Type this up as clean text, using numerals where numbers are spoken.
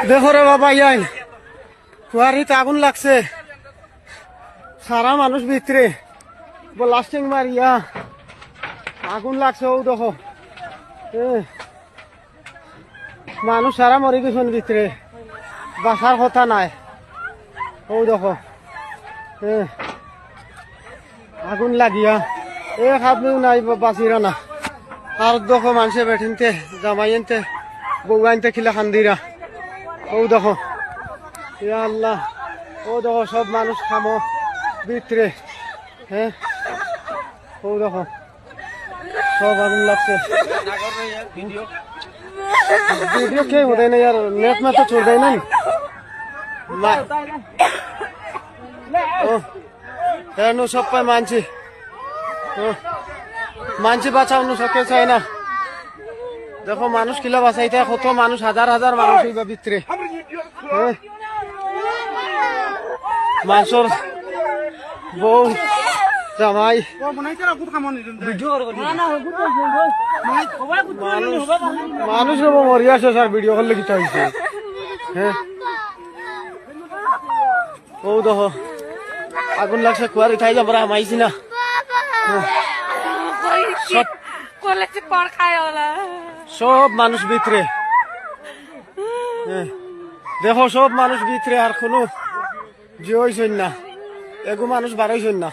দেখো রে বাবা ইয়াই কুয়ারিতে আগুন লাগছে, সারা মানুষ ভিতরে ব্লাস্টিং মারিয়া আগুন লাগছে। ও দেখো মানুষ সারা মরে গেছেন ভিতরে, বাসার কথা নাই। ও দেখো আগুন লাগিয়া এক আদমিও নাই বাঁচিরা না। আর দেখো মানুষে বেঠিনতে জামাইনতে বউআনতে খিলা খান্দিরা। ও দেখো ইয়া আল্লাহ, ও দেখো সব মানুষ খামো ভিতরে। ও দেখো সব আগুন লাগছে। ভিডিও কে होता है ना यार, नेट में तो छोड़ देना नो सब पे मानसी বাঁচানো সকে চাই না। দেখো মানুষ কিলা বাঁচাইতে, কত মানুষ, হাজার হাজার মানুষ হইবা ভিতরে। মানুষের বউ জামাই মানুষ মরি আছে স্যার, ভিডিও করলে কি চাইছে। ও দেখো আগুন লাগছে, কুয়ারি খাই যাবো মাইছি না। সব মানুষ ভিতরে, দেখো সব মানুষ ভিতরে, আর কোনো যে হইছেন না, এগু মানুষ বাড়াইছেন না।